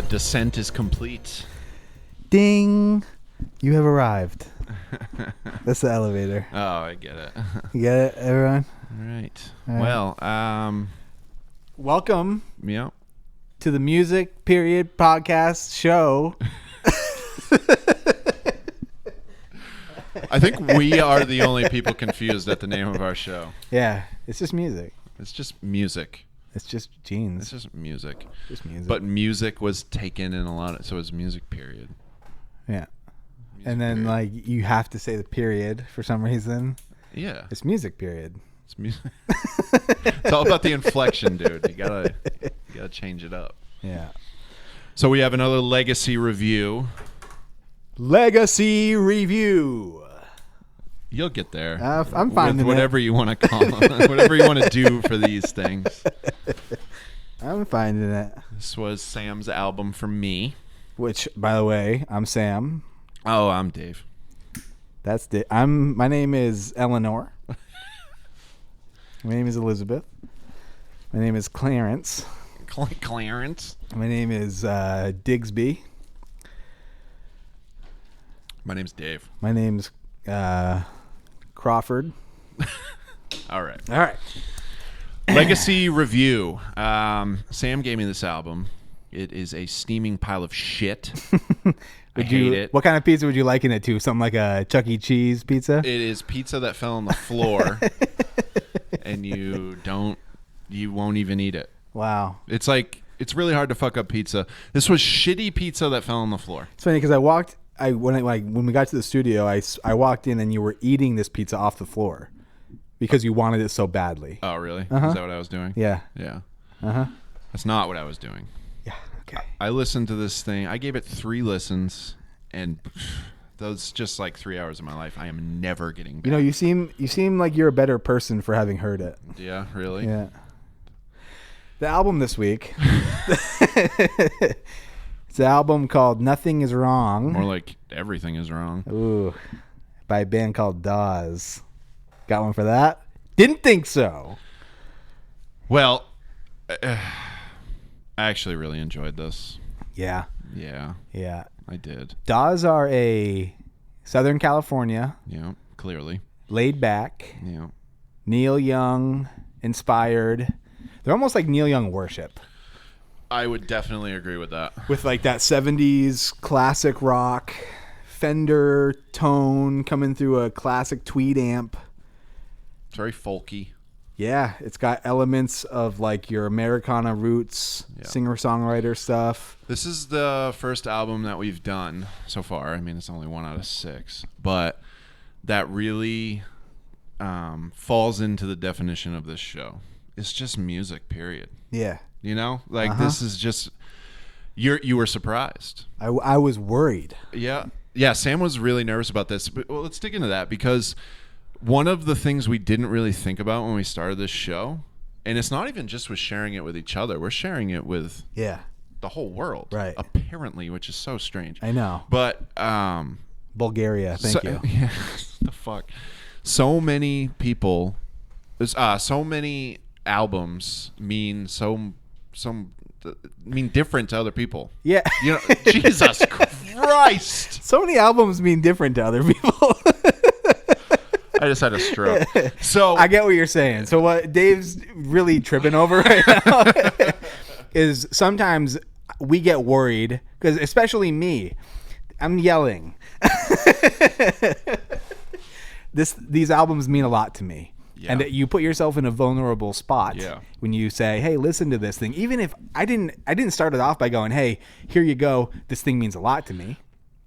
descent is complete. Ding! You have arrived. That's the elevator. Oh, I get it. You get it, everyone? All right. All right. Well, Welcome yeah. to the Music Period Podcast show. I think we are the only people confused at the name of our show. Yeah, it's just music. It's just music. It's just jeans. It's just music. Just music. But music was taken in a lot of, so it's music period. Yeah. Music And then, period. like, you have to say the period for some reason. Yeah. It's music period. It's music. It's all about the inflection, dude. You gotta change it up. Yeah. So we have another legacy review. Legacy review. You'll get there. I'm fine with whatever you want to call them, whatever you want to do for these things. I'm finding it. This was Sam's album for me. Which, by the way, I'm Sam. Oh, I'm Dave. That's my name is Eleanor. My name is Elizabeth. My name is Clarence. Clarence. My name is Digsby. My name's Dave. My name's Crawford. All right. All right. Legacy review. Sam gave me this album. It is a steaming pile of shit. I hate it. What kind of pizza would you liken it to? Something like a Chuck E. Cheese pizza? It is pizza that fell on the floor, and you won't even eat it. Wow. It's really hard to fuck up pizza. This was shitty pizza that fell on the floor. It's funny because when we got to the studio, I walked in and you were eating this pizza off the floor because you wanted it so badly. Oh, really? Uh-huh. Is that what I was doing? Yeah. Yeah. Uh-huh. That's not what I was doing. Yeah. Okay. I listened to this thing. I gave it 3 listens, and those just like 3 hours of my life. I am never getting back. You know, you seem like you're a better person for having heard it. Yeah, really? Yeah. The album this week. It's an album called Nothing Is Wrong. More like Everything Is Wrong. Ooh. By a band called Dawes. Got one for that? Didn't think so. Well, I actually really enjoyed this. Yeah. Yeah, Yeah. I did. Dawes are a Southern California, Yeah, clearly. laid back, Yeah. Neil Young inspired. They're almost like Neil Young worship. I would definitely agree with that. With like that 70s classic rock Fender tone coming through a classic tweed amp. It's very folky. Yeah, it's got elements of like your Americana roots, Yeah. singer-songwriter stuff. This is the first album that we've done so far. I mean, it's only 1 out of 6, but that really falls into the definition of this show. It's just music, period. Yeah. You know, like this is just you were surprised. I was worried. Yeah. Sam was really nervous about this. But, well, let's dig into that because one of the things we didn't really think about when we started this show, and it's not even just with sharing it with each other, we're sharing it with Yeah. the whole world, Right. Apparently, which is so strange. I know. But Bulgaria, thank you. Yeah, the fuck. So many people, so many albums mean mean different to other people. Yeah. You know, Jesus Christ. So many albums mean different to other people. I just had a stroke. So I get what you're saying. So what Dave's really tripping over right now is sometimes we get worried because especially me, I'm yelling. These albums mean a lot to me. Yeah. And you put yourself in a vulnerable spot Yeah. when you say, "Hey, listen to this thing." Even if I didn't start it off by going, "Hey, here you go. This thing means a lot to me."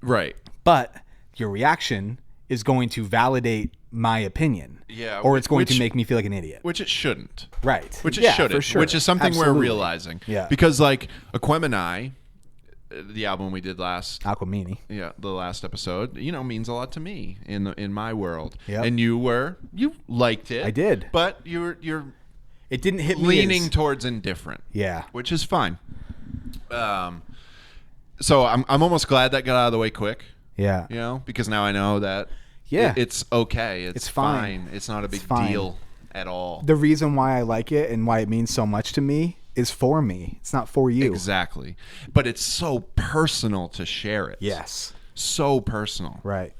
right. But your reaction is going to validate my opinion. Yeah, Or it's going to which- make me feel like an idiot. Which it shouldn't. Right. Which it Yeah, shouldn't. for sure. Which is something Absolutely. we're realizing. Yeah. Because like Aquemini, the album we did last Aquamini. the last episode, means a lot to me in my world. Yep. And you liked it. I did. But you're It didn't hit me leaning as- towards indifferent. Yeah. Which is fine. So I'm almost glad that got out of the way quick. Yeah. Because now I know that Yeah. it's okay. It's fine. It's not a big fine. deal at all. The reason why I like it and why it means so much to me is for me. It's not for you. Exactly. But it's so personal to share it. Yes. So personal. Right.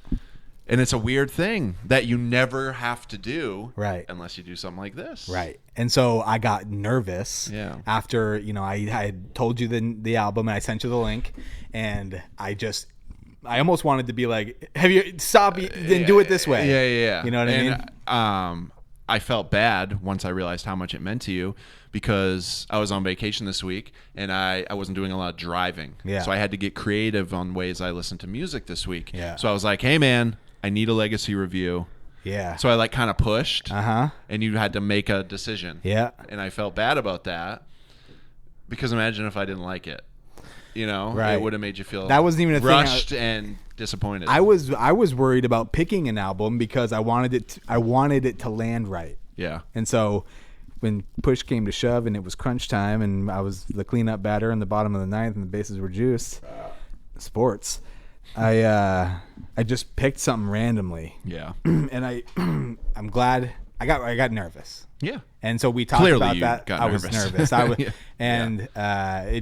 And it's a weird thing that you never have to do, Right. unless you do something like this. Right. And so I got nervous after, I had told you the album and I sent you the link, and I almost wanted to be like, have you stop then do it this way. Yeah. You know what I mean? I felt bad once I realized how much it meant to you, because I was on vacation this week and I wasn't doing a lot of driving. Yeah. So I had to get creative on ways I listened to music this week. Yeah. So I was like, hey man, I need a legacy review. Yeah. So I like kind of pushed. Uh-huh. And you had to make a decision. Yeah. And I felt bad about that, because imagine if I didn't like it. Right. It would have made you feel that wasn't even a rushed thing. and disappointed. I was worried about picking an album because I wanted it to land right. Yeah. And so when push came to shove and it was crunch time and I was the cleanup batter in the bottom of the ninth and the bases were juiced, sports, I just picked something randomly. Yeah. And I'm glad I got nervous. Yeah. And so we talked Clearly about you that. got I was nervous. I was, Yeah.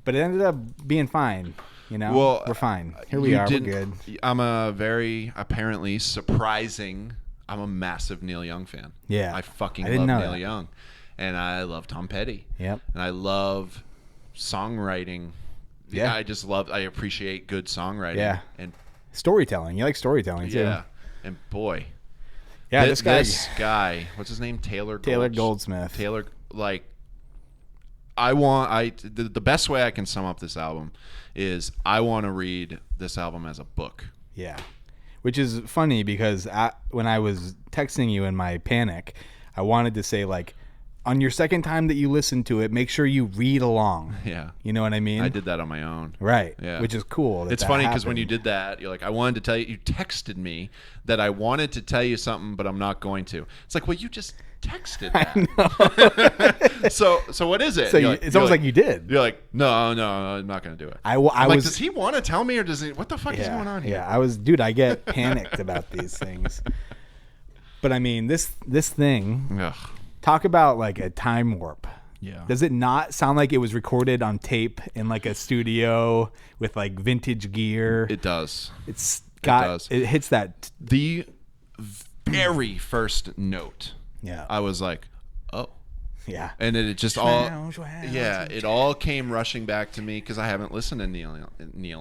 But it ended up being fine. Well, we're fine. Here we are. We're good. I'm a very apparently surprising. I'm a massive Neil Young fan. Yeah. I fucking didn't love know Neil that. Young, and I love Tom Petty. Yep. And I love songwriting. Yeah. I appreciate good songwriting. Yeah. And Storytelling. You like storytelling too. yeah. And boy. Yeah. This guy, what's his name? Taylor Goldsmith. Taylor, like, the best way I can sum up this album is I want to read this album as a book. Yeah. Which is funny because when I was texting you in my panic, I wanted to say, like, on your second time that you listen to it, make sure you read along. Yeah. You know what I mean? I did that on my own. Right. Yeah. Which is cool. It's funny because when you did that, you're like, I wanted to tell you texted me that I wanted to tell you something, but I'm not going to. It's like, well, you just texted that. So what is it? So it's almost like you did. You're like, no, I'm not going to do it. I was like, does he want to tell me, or does he? What the fuck is going on here? Yeah, I get panicked about these things. But I mean, this thing. Ugh. Talk about like a time warp. Yeah. Does it not sound like it was recorded on tape in like a studio with like vintage gear? It does. It hits that. The very first note. Yeah. I was like, oh. Yeah. And it just it all came rushing back to me because I haven't listened to Neil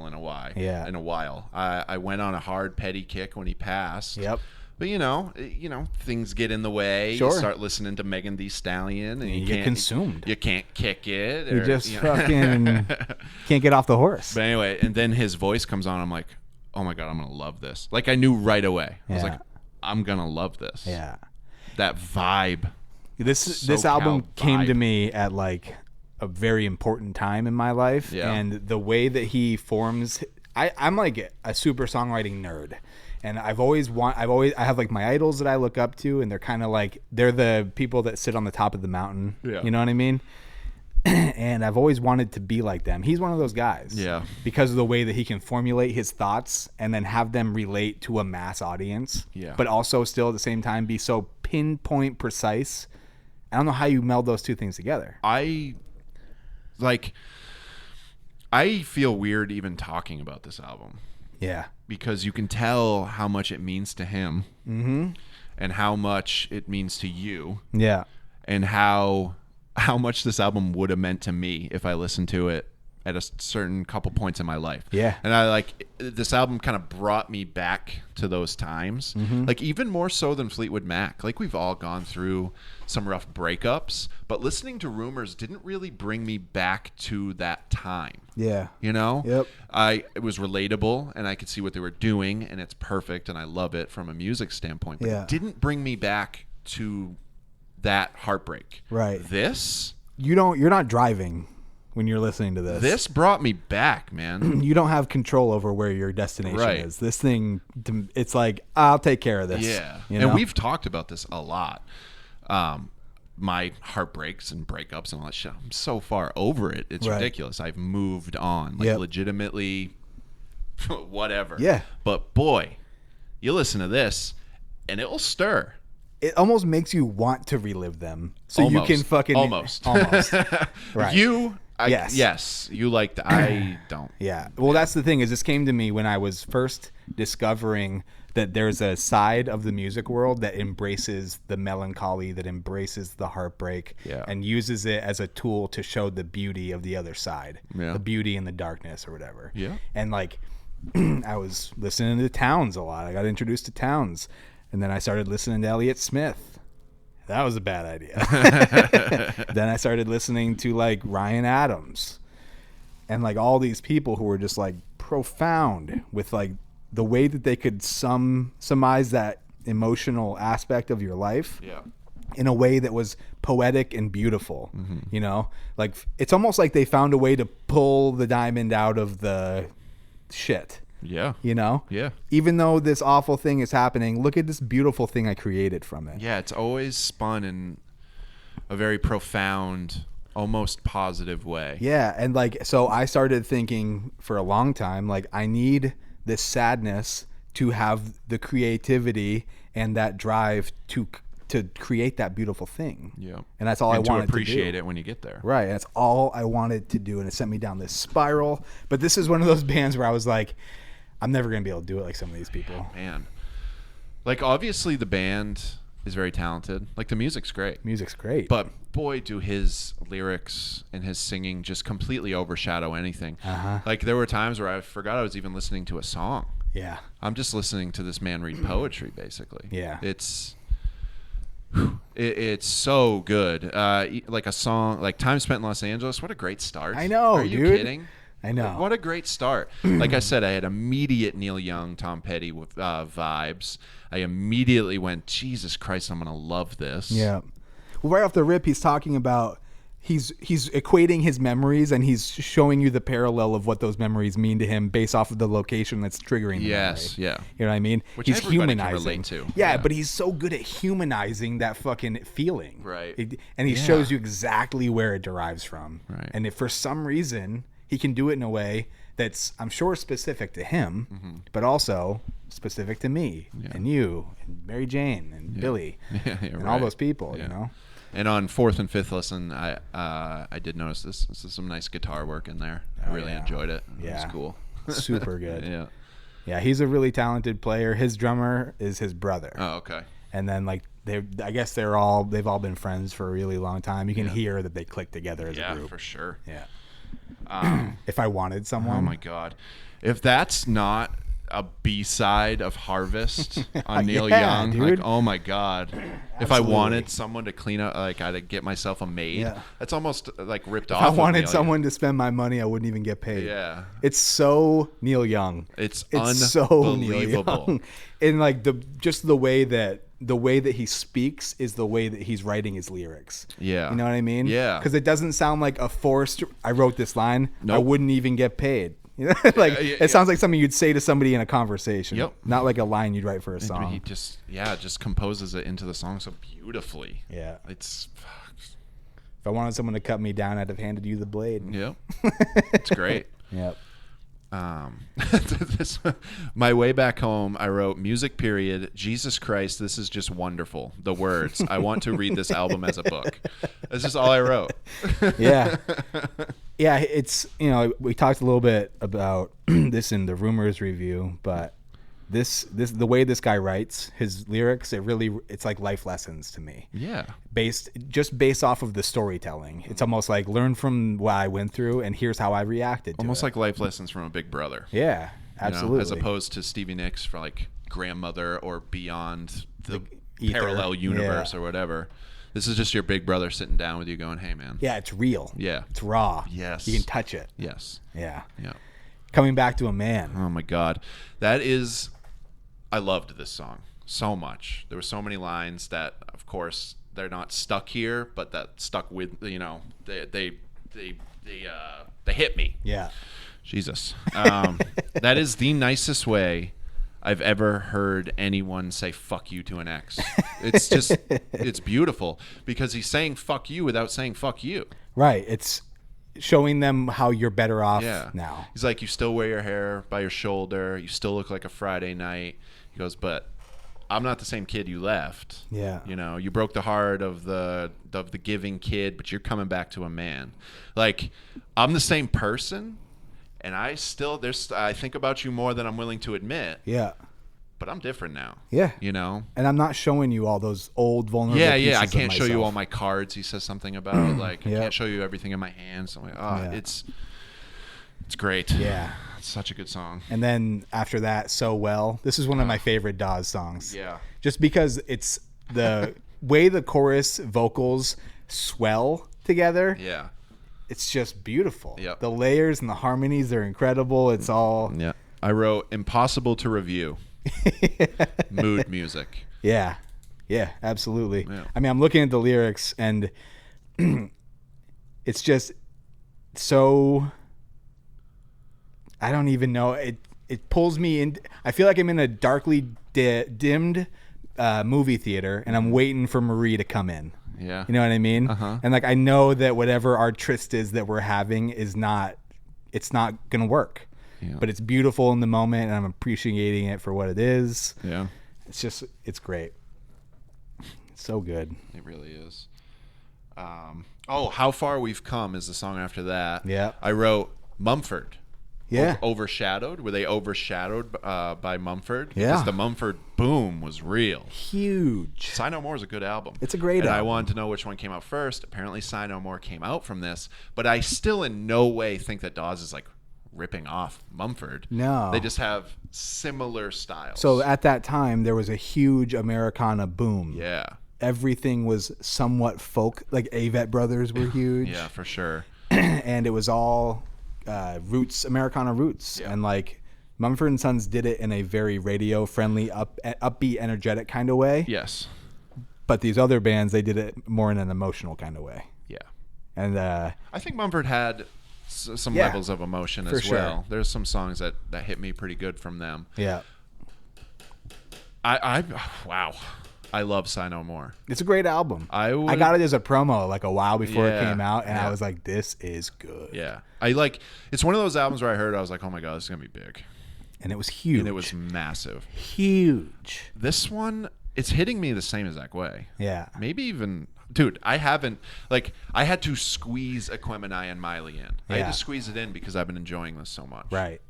in a while. Yeah. In a while. I went on a hard Petty kick when he passed. Yep. But things get in the way. Sure. You start listening to Megan Thee Stallion, and you get consumed. You can't kick it. You just fucking can't get off the horse. But anyway, and then his voice comes on. I'm like, oh my god, I'm gonna love this. Like I knew right away. I was like, I'm gonna love this. Yeah. That vibe. This album came to me at like a very important time in my life, and the way that he forms. I'm like a super songwriting nerd. And I have like my idols that I look up to, and they're kind of like, they're the people that sit on the top of the mountain. Yeah. You know what I mean? And I've always wanted to be like them. He's one of those guys. Yeah. Because of the way that he can formulate his thoughts and then have them relate to a mass audience. Yeah. But also still at the same time be so pinpoint precise. I don't know how you meld those two things together. I feel weird even talking about this album. Yeah. Because you can tell how much it means to him, and how much it means to you, and how much this album would have meant to me if I listened to it at a certain couple points in my life. Yeah. And this album kind of brought me back to those times, like even more so than Fleetwood Mac. Like we've all gone through some rough breakups, but listening to Rumors didn't really bring me back to that time. Yeah. Yep. It was relatable, and I could see what they were doing, and it's perfect, and I love it from a music standpoint. But it didn't bring me back to that heartbreak. Right. You're not driving when you're listening to this. This brought me back, man. You don't have control over where your destination is. This thing, it's like, I'll take care of this. Yeah. And we've talked about this a lot. My heartbreaks and breakups and all that shit. I'm so far over it. It's ridiculous. I've moved on. Like legitimately whatever. Yeah. But boy, you listen to this and it will stir. it almost makes you want to relive them. So almost. You can fucking almost. Right. Yes. You like that. I don't. Yeah. Well, that's the thing is this came to me when I was first discovering that there's a side of the music world that embraces the melancholy, that embraces the heartbreak, and uses it as a tool to show the beauty of the other side, the beauty in the darkness or whatever. Yeah. And like, I was listening to Townes a lot. I got introduced to Townes, and then I started listening to Elliott Smith. That was a bad idea. Then I started listening to like Ryan Adams and like all these people who were just like profound with like the way that they could surmise that emotional aspect of your life in a way that was poetic and beautiful. You know, like it's almost like they found a way to pull the diamond out of the shit. Yeah. You know? Yeah. Even though this awful thing is happening, look at this beautiful thing I created from it. Yeah, it's always spun in a very profound, almost positive way. Yeah, and like so I started thinking for a long time like I need this sadness to have the creativity and that drive to create that beautiful thing. Yeah. And that's all I wanted to do. To appreciate it when you get there. Right. That's all I wanted to do. And it sent me down this spiral. But this is one of those bands where I was like, I'm never going to be able to do it like some of these people. Man. Like, obviously, the band is very talented. Like, the music's great. Music's great. But, boy, do his lyrics and his singing just completely overshadow anything. Like, there were times where I forgot I was even listening to a song. Yeah. I'm just listening to this man read poetry, basically. Yeah. It's so good. Like a song, like Time Spent in Los Angeles. What a great start. I know, Are you dude. kidding? I know. What a great start. Like I said, I had immediate Neil Young, Tom Petty vibes. I immediately went, Jesus Christ, I'm going to love this. Yeah. Well, right off the rip, he's talking about he's equating his memories and he's showing you the parallel of what those memories mean to him based off of the location that's triggering the memory. Yeah. You know what I mean? Which he's everybody humanizing. can relate to. Yeah, but he's so good at humanizing that fucking feeling. Right. And he shows you exactly where it derives from. Right. And if for some reason he can do it in a way that's, I'm sure, specific to him, but also specific to me and you and Mary Jane and Billy and all those people, you know? And on fourth and fifth listen, I did notice this. This is some nice guitar work in there. I really enjoyed it. It was cool. Super good. Yeah. Yeah, he's a really talented player. His drummer is his brother. Oh, okay. And then like I guess they've all been friends for a really long time. You can hear that they click together as a group. Yeah, for sure. Yeah. If I wanted someone. Oh my God. If that's not a B-side of Harvest on Neil Young, dude. like, oh my God. If I wanted someone to clean up, like I'd get myself a maid. That's almost like ripped off. If I wanted someone to spend my money, I wouldn't even get paid. Yeah. It's so Neil Young. It's so Neil unbelievable. Young. And like the way that he speaks is the way that he's writing his lyrics. Yeah. You know what I mean? Yeah. Because it doesn't sound like a forced, I wrote this line, I Nope. wouldn't even get paid. You know? Like it sounds like something you'd say to somebody in a conversation. Yep. Not like a line you'd write for a song. He just composes it into the song so beautifully. Yeah. It's if I wanted someone to cut me down, I'd have handed you the blade. Yep. It's great. Yep. My way back home, I wrote music period. Jesus Christ, this is just wonderful. The words. I want to read this album as a book. This is all I wrote. Yeah. Yeah. It's, we talked a little bit about this in the Rumors review, but the way this guy writes his lyrics, it's like life lessons to me. Yeah. Based off of the storytelling. It's almost like learn from what I went through and here's how I reacted to almost it. like life lessons from a big brother. Yeah, absolutely. As opposed to Stevie Nicks for like grandmother or beyond the ether. Parallel universe or whatever. This is just your big brother sitting down with you going, hey man. Yeah, it's real. Yeah. It's raw. Yes. You can touch it. Yes. Yeah. Yeah. Coming Back to a Man. Oh my God. I loved this song so much. There were so many lines that, of course, they're not stuck here, but that stuck with, they hit me. Yeah. Jesus. That is the nicest way I've ever heard anyone say fuck you to an ex. It's just, it's beautiful because he's saying fuck you without saying fuck you. Right. It's showing them how you're better off now. He's like, you still wear your hair by your shoulder. You still look like a Friday night. He goes, but I'm not the same kid you left. Yeah. You know, you broke the heart of the giving kid, but you're coming back to a man. Like, I'm the same person, and I think about you more than I'm willing to admit. Yeah. But I'm different now. Yeah. You know? And I'm not showing you all those old vulnerable pieces I can't of show you myself. all my cards. He says something about like, I Yeah. can't show you everything in my hands. I'm like, it's great. Yeah. It's such a good song. And then after that, So Well. This is one of my favorite Dawes songs. Yeah. Just because it's the way the chorus vocals swell together. Yeah. It's just beautiful. Yep. The layers and the harmonies are incredible. It's all... Yeah. I wrote impossible to review. Mood music. Yeah. Yeah, absolutely. Yeah. I mean, I'm looking at the lyrics and it's just so... I don't even know. It pulls me in. I feel like I'm in a darkly dimmed movie theater and I'm waiting for Marie to come in. Yeah. You know what I mean? Uh-huh. And like, I know that whatever our tryst is that we're having it's not going to work. Yeah. But it's beautiful in the moment and I'm appreciating it for what it is. Yeah. It's great. It's so good. It really is. How Far We've Come is the song after that. Yeah. I wrote Mumford. Yeah. Overshadowed. Were they overshadowed by Mumford? Yeah. Because the Mumford boom was real. Huge. Sigh No More is a good album. It's a great album. And I wanted to know which one came out first. Apparently Sigh No More came out from this. But I still in no way think that Dawes is like ripping off Mumford. No. They just have similar styles. So at that time, there was a huge Americana boom. Yeah. Everything was somewhat folk. Like Avett Brothers were huge. Yeah, for sure. And it was all roots, Americana roots. Yeah. And like Mumford & Sons did it in a very radio friendly, upbeat, energetic kind of way. Yes. But these other bands, they did it more in an emotional kind of way. Yeah. And I think Mumford had some levels of emotion as sure. well. There's some songs that hit me pretty good from them. yeah, Wow. I love Sigh No More. it's a great album. I got it as a promo like a while before it came out, and I was like, "This is good." Yeah, it's one of those albums where I heard, I was like, "Oh my god, this is gonna be big," And it was huge. and it was massive. Huge. This one, it's hitting me the same exact way. Yeah. Maybe even, dude. I haven't I had to squeeze Aquemini and Miley in. I had Yeah. to squeeze it in because I've been enjoying this so much. Right.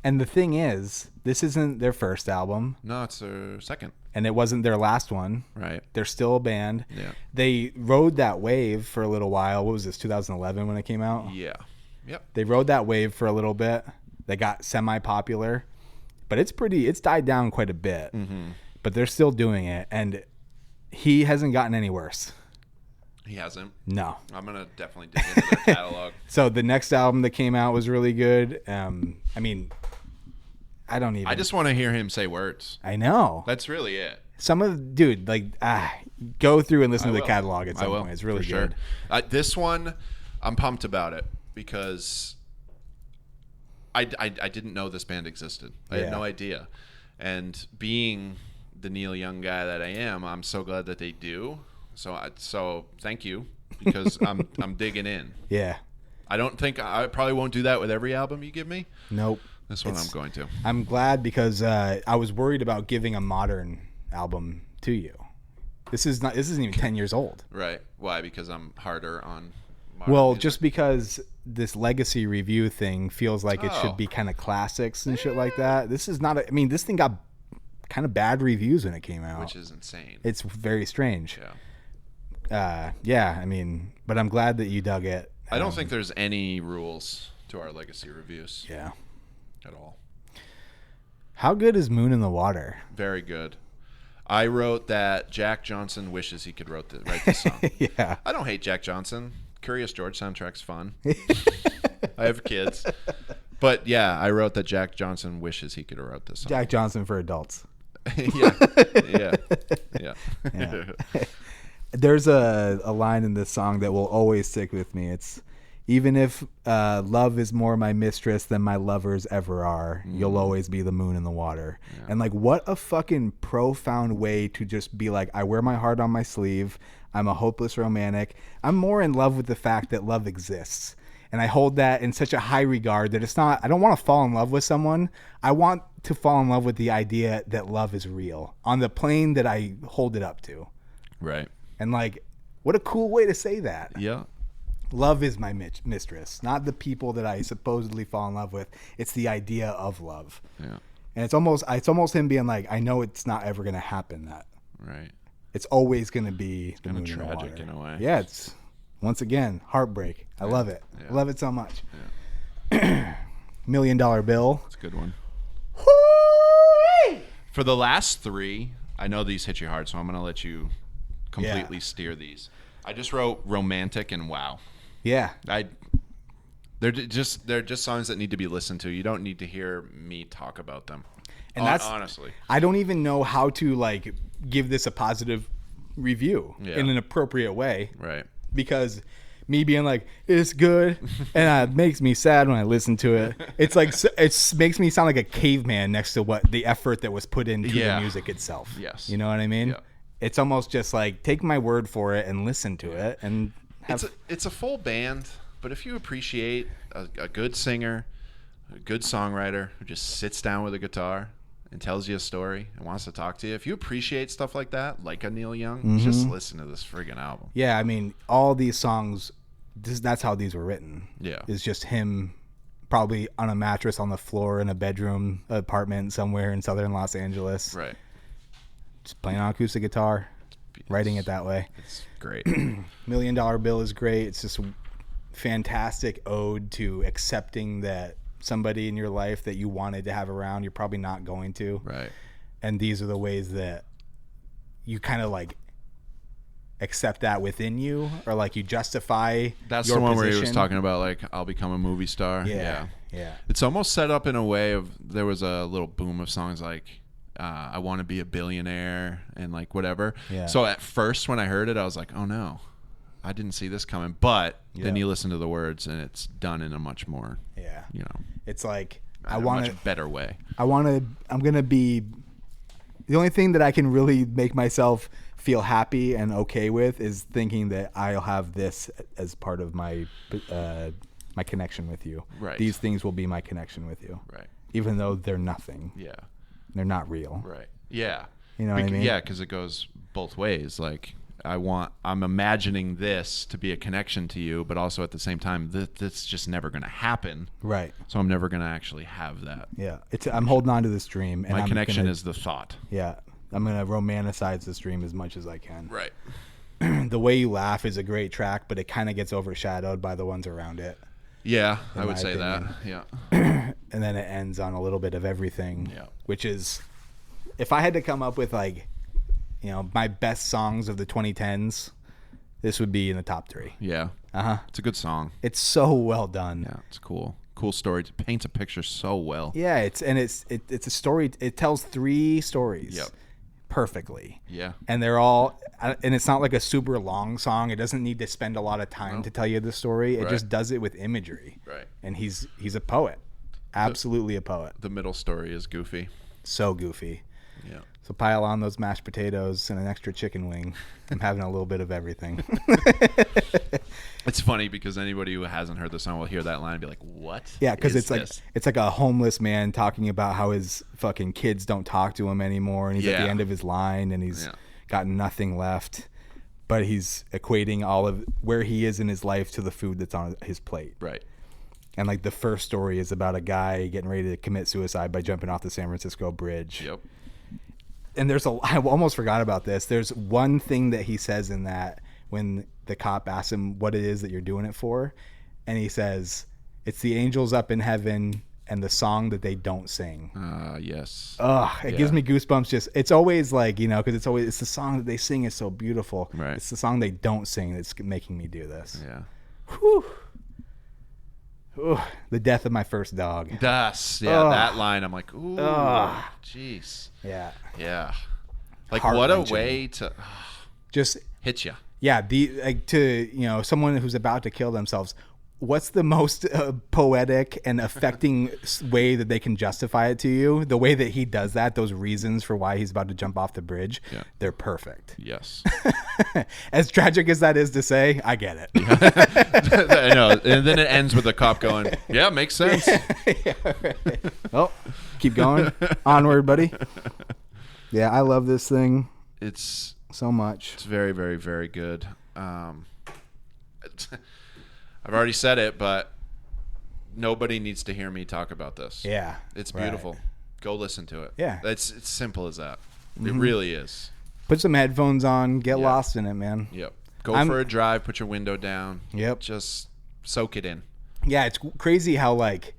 And the thing is, this isn't their first album, No, it's their second. and it wasn't their last one. Right. They're still a band. Yeah. They rode that wave for a little while. What was this, 2011 when it came out? Yeah. Yep. They rode that wave for a little bit. They got semi-popular, but it's died down quite a bit. Mm-hmm. But they're still doing it, and he hasn't gotten any worse. He hasn't. No. I'm gonna definitely dig into their catalog. So the next album that came out was really good. I mean, I just want to hear him say words. I know. That's really it. Go through and listen I to the will. catalog at I some will, point. It's really for good. Sure. This one, I'm pumped about it because I didn't know this band existed. I had no idea. And being the Neil Young guy that I am, I'm so glad that they do. So thank you, because I'm digging in. Yeah. I probably won't do that with every album you give me. Nope. This one I'm going to. I'm glad because I was worried about giving a modern album to you. This isn't even 10 years old. Right. Why? Because I'm harder on music? Just because this legacy review thing feels like it should be kind of classics and shit like that. This is not this thing got kind of bad reviews when it came out. Which is insane. It's very strange. Yeah. But I'm glad that you dug it. I don't think there's any rules to our legacy reviews. Yeah. At all. How good is Moon in the Water? Very good. I wrote that Jack Johnson wishes he could write this song. Yeah. I don't hate Jack Johnson. Curious George soundtrack's fun. I have kids. But yeah, I wrote that Jack Johnson wishes he could have wrote this song. Jack Johnson for adults. Yeah. There's a line in this song that will always stick with me. It's, even if love is more my mistress than my lovers ever are, you'll always be the moon in the water. Yeah. And like, what a fucking profound way to just be like, I wear my heart on my sleeve. I'm a hopeless romantic. I'm more in love with the fact that love exists. And I hold that in such a high regard that it's not, I don't want to fall in love with someone. I want to fall in love with the idea that love is real on the plane that I hold it up to. Right. And like, what a cool way to say that. Yeah. Love is my mistress, not the people that I supposedly fall in love with. It's the idea of love. Yeah. And it's almost him being like, I know it's not ever going to happen. That. Right. It's always going to be kind of tragic in a way. Yeah. It's once again, heartbreak. I love it. Yeah. I love it so much. Yeah. $1 Million Bill. It's a good one. Whoo-wee! For the last three, I know these hit you hard, so I'm going to let you completely steer these. I just wrote romantic and wow. Yeah. They're just songs that need to be listened to. You don't need to hear me talk about them. And that's honestly. I don't even know how to like give this a positive review in an appropriate way. Right. Because me being like, it's good, and it makes me sad when I listen to it. It's like, it makes me sound like a caveman next to what the effort that was put into the music itself. Yes. You know what I mean? Yeah. It's almost just like, take my word for it and listen to it. And it's a full band, but if you appreciate a good singer, a good songwriter who just sits down with a guitar and tells you a story and wants to talk to you, if you appreciate stuff like that, like a Neil Young, just listen to this friggin' album. Yeah, I mean, all these songs, that's how these were written. Yeah. It's just him probably on a mattress on the floor in a bedroom apartment somewhere in southern Los Angeles. Right. Just playing on acoustic guitar, writing it that way. It's great. $1 Million Bill is great. It's just a fantastic ode to accepting that somebody in your life that you wanted to have around, you're probably not going to. Right. And these are the ways that you kind of like accept that within you, or like you justify that's your the one position. where he was talking about like, I'll become a movie star. Yeah. It's almost set up in a way of, there was a little boom of songs like I want to be a billionaire and like whatever. Yeah. So at first when I heard it, I was like, oh no, I didn't see this coming. But then you listen to the words and it's done in a much more, it's like, much better way. I'm going to be, the only thing that I can really make myself feel happy and okay with is thinking that I'll have this as part of my my connection with you. Right. These things will be my connection with you. Right. Even though they're nothing. Yeah. They're not real. Right. Yeah. You know what I mean? Yeah, because it goes both ways. Like, I'm imagining this to be a connection to you, but also at the same time, that's just never going to happen. Right. So I'm never going to actually have that. Yeah. I'm holding on to this dream. And my connection is the thought. Yeah. I'm going to romanticize this dream as much as I can. Right. The Way You Laugh is a great track, but it kind of gets overshadowed by the ones around it. Yeah, I would say that. Yeah. And then it ends on a little bit of everything, which is, if I had to come up with like, my best songs of the 2010s, this would be in the top 3. Yeah. It's a good song. It's so well done. Yeah, it's cool. Cool story. It paints a picture so well. Yeah, it's a story. It tells 3 stories. Yep. Perfectly. Yeah. And they're all, and it's not like a super long song. It doesn't need to spend a lot of time to tell you the story. It just does it with imagery. Right. And he's a poet. Absolutely a poet. The middle story is goofy. So goofy. Yeah. So pile on those mashed potatoes and an extra chicken wing. I'm having a little bit of everything. It's funny because anybody who hasn't heard the song will hear that line and be like, what? Yeah, because it's like a homeless man talking about how his fucking kids don't talk to him anymore, and he's at the end of his line, and he's got nothing left, but he's equating all of where he is in his life to the food that's on his plate. Right. And like the first story is about a guy getting ready to commit suicide by jumping off the San Francisco Bridge. Yep. And I almost forgot about this. There's one thing that he says in that when the cop asks him what it is that you're doing it for, and he says, it's the angels up in heaven and the song that they don't sing. Yes. It gives me goosebumps. It's always like, because it's the song that they sing is so beautiful. Right. It's the song they don't sing that's making me do this. Yeah. Whew. Ooh, the death of my first dog. Das. Yeah, that line. I'm like, ooh, jeez. Yeah. Yeah. Like, what a way to just hit you. Yeah, someone who's about to kill themselves. what's the most poetic and affecting way that they can justify it to you? The way that he does that, those reasons for why he's about to jump off the bridge, they're perfect. Yes. As tragic as that is to say, I get it. I know. And then it ends with the cop going, yeah, makes sense. Right. Oh, keep going. Onward, buddy. Yeah, I love this thing. It's so much. It's very, very, very good. I've already said it, but nobody needs to hear me talk about this. Yeah. It's beautiful. Right. Go listen to it. Yeah. It's simple as that. It really is. Put some headphones on. Get lost in it, man. Yep. Go for a drive. Put your window down. Yep. Just soak it in. Yeah, it's crazy how like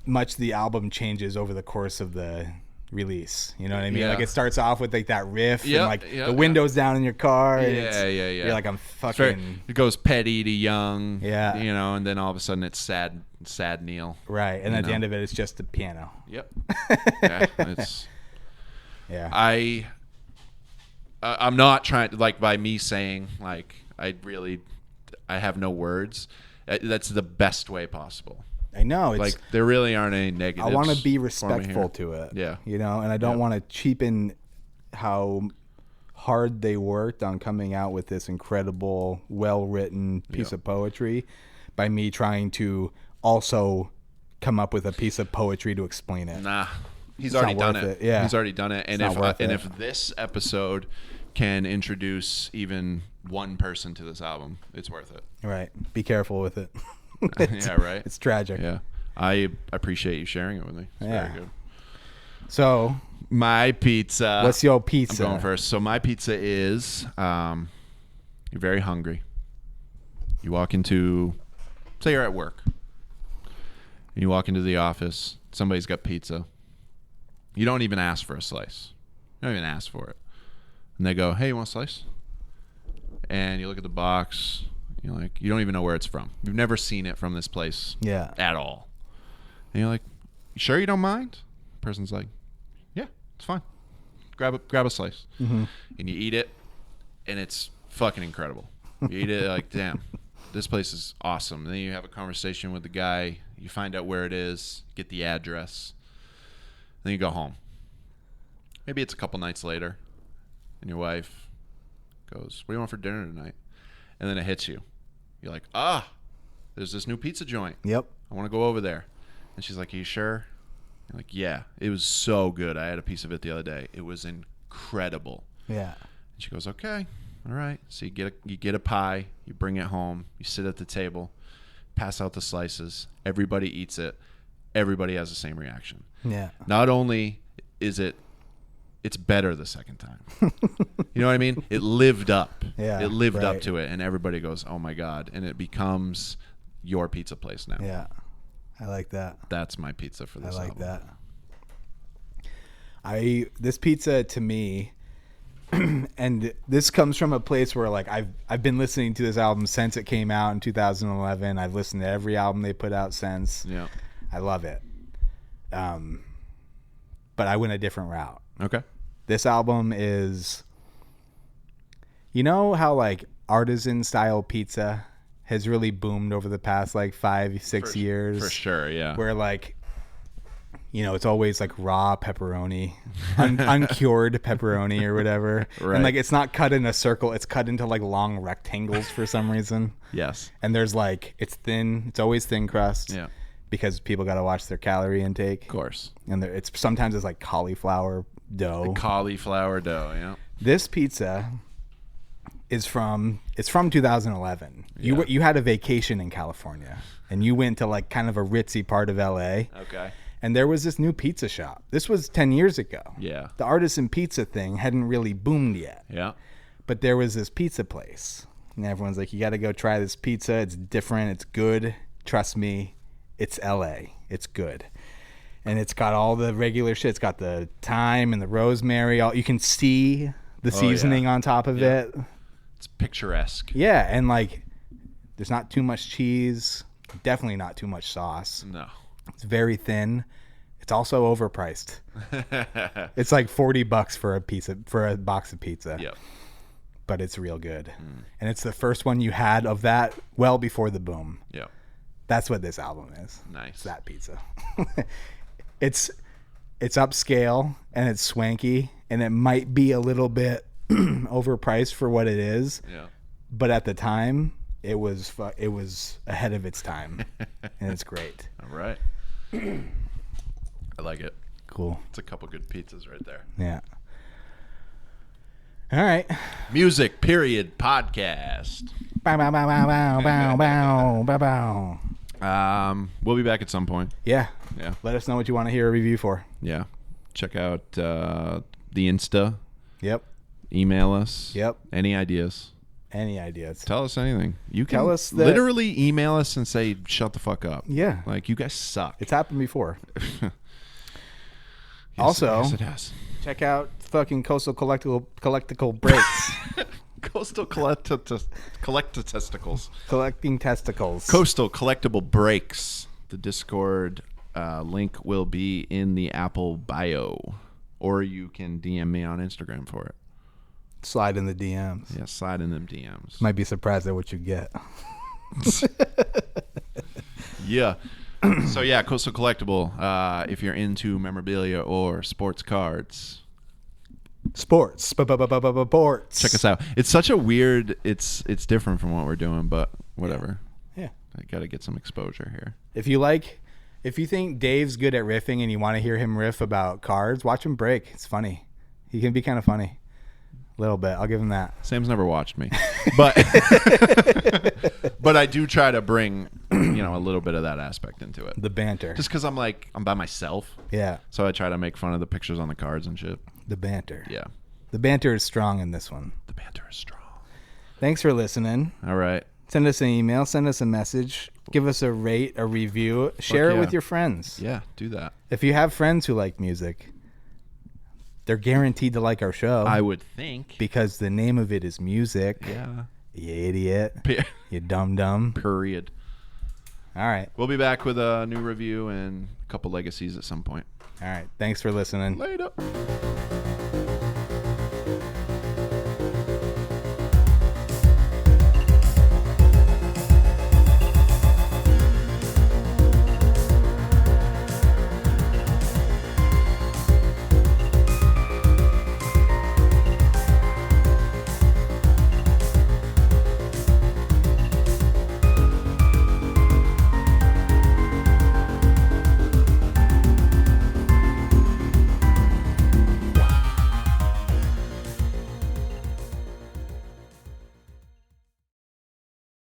much the album changes over the course of the release. You know what I mean? Like it starts off with like that riff and like the windows down in your car. And you're like, I'm fucking. It goes petty to young. Yeah. You know, and then all of a sudden it's sad Neil. Right, and at the end of it, it's just the piano. Yep. Yeah. It's. Yeah. I'm not trying to, like, by me saying like I have no words. That's the best way possible. I know. It's, like, there really aren't any negatives. I want to be respectful to it. Yeah. You know, and I don't want to cheapen how hard they worked on coming out with this incredible, well-written piece of poetry by me trying to also come up with a piece of poetry to explain it. Nah. He's already done it. Yeah. He's already done it. And if this episode can introduce even one person to this album, it's worth it. Right. Be careful with it. Yeah, right. It's tragic. Yeah. I appreciate you sharing it with me. It's very good. So, my pizza. What's your pizza? I'm going first. So my pizza is you're very hungry. You walk into, say you're at work. You walk into the office. Somebody's got pizza. You don't even ask for a slice. You don't even ask for it. And they go, hey, you want a slice? And you look at the box. You're like, you don't even know where it's from. You've never seen it from this place at all. And you're like, you sure you don't mind? The person's like, yeah, it's fine. Grab a slice. Mm-hmm. And you eat it, and it's fucking incredible. You eat it like, damn, this place is awesome. And then you have a conversation with the guy. You find out where it is, get the address. Then you go home. Maybe it's a couple nights later, and your wife goes, what do you want for dinner tonight? And then it hits you. You're like, there's this new pizza joint. Yep. I want to go over there. And she's like, are you sure? You're like, yeah. It was so good. I had a piece of it the other day. It was incredible. Yeah. And she goes, okay, all right. So you get a pie. You bring it home. You sit at the table. Pass out the slices. Everybody eats it. Everybody has the same reaction. Yeah. Not only is it's better the second time. You know what I mean? It lived up. Yeah. It lived up to it, and everybody goes, oh my God. And it becomes your pizza place now. Yeah. I like that. That's my pizza for this album. that. This pizza to me, and this comes from a place where like I've been listening to this album since it came out in 2011. I've listened to every album they put out since. Yeah. I love it. But I went a different route. Okay. This album is, you know how like artisan style pizza has really boomed over the past like 5-6 years? For sure, yeah. Where like, you know, it's always like raw pepperoni, uncured pepperoni or whatever. Right. And like it's not cut in a circle, it's cut into like long rectangles for some reason. Yes. And there's like, it's thin, it's always thin crust. Yeah. Because people got to watch their calorie intake. Of course. And sometimes it's like cauliflower dough. Yeah. This pizza is from 2011. Yeah. You had a vacation in California, and you went to like kind of a ritzy part of LA. Okay. And there was this new pizza shop. This was 10 years ago. Yeah. The artisan pizza thing hadn't really boomed yet. Yeah. But there was this pizza place, and everyone's like, you got to go try this pizza. It's different. It's good. Trust me. It's LA. It's good. And it's got all the regular shit. It's got the thyme and the rosemary. You can see the seasoning on top of it. It's picturesque. Yeah, and like there's not too much cheese. Definitely not too much sauce. No. It's very thin. It's also overpriced. It's like $40 for a box of pizza. Yep. But it's real good. And it's the first one you had of that well before the boom. Yeah. That's what this album is. Nice. It's that pizza. It's upscale and it's swanky and it might be a little bit overpriced for what it is. Yeah. But at the time, it was ahead of its time, and it's great. All right. I like it. Cool. It's a couple good pizzas right there. Yeah. All right. Music period podcast. Bow, bow, bow, bow, bow, bow, bow, bow, bow. We'll be back at some point. Yeah. Yeah. Let us know what you want to hear a review for. Yeah. Check out the Insta. Yep. Email us. Yep. Any ideas? Any ideas? Tell us anything. You can tell us that, literally email us and say, shut the fuck up. Yeah. Like, you guys suck. It's happened before. Yes, also, yes, it has. Check out fucking Coastal Collectible Breaks. Coastal collector testicles. Collecting testicles. Coastal Collectible Breaks. The Discord link will be in the Apple bio. Or you can DM me on Instagram for it. Slide in the DMs. Yeah, slide in them DMs. Might be surprised at what you get. Yeah. So yeah, Coastal Collectible. If you're into memorabilia or sports cards, sports. Check us out. It's such a weird. It's different from what we're doing, but whatever. Yeah. I got to get some exposure here. If you think Dave's good at riffing and you want to hear him riff about cards, watch him break. It's funny. He can be kind of funny. A little bit. I'll give him that. Sam's never watched me, but but I do try to bring a little bit of that aspect into it. The banter. Just because I'm by myself. Yeah. So I try to make fun of the pictures on the cards and shit. The banter. Yeah. The banter is strong in this one. The banter is strong. Thanks for listening. All right. Send us an email. Send us a message. Give us a rate, a review. Share it with your friends. Yeah, do that. If you have friends who like music, they're guaranteed to like our show. I would think. Because the name of it is music. Yeah. You idiot. You dumb. Period. All right. We'll be back with a new review and a couple legacies at some point. All right. Thanks for listening. Later.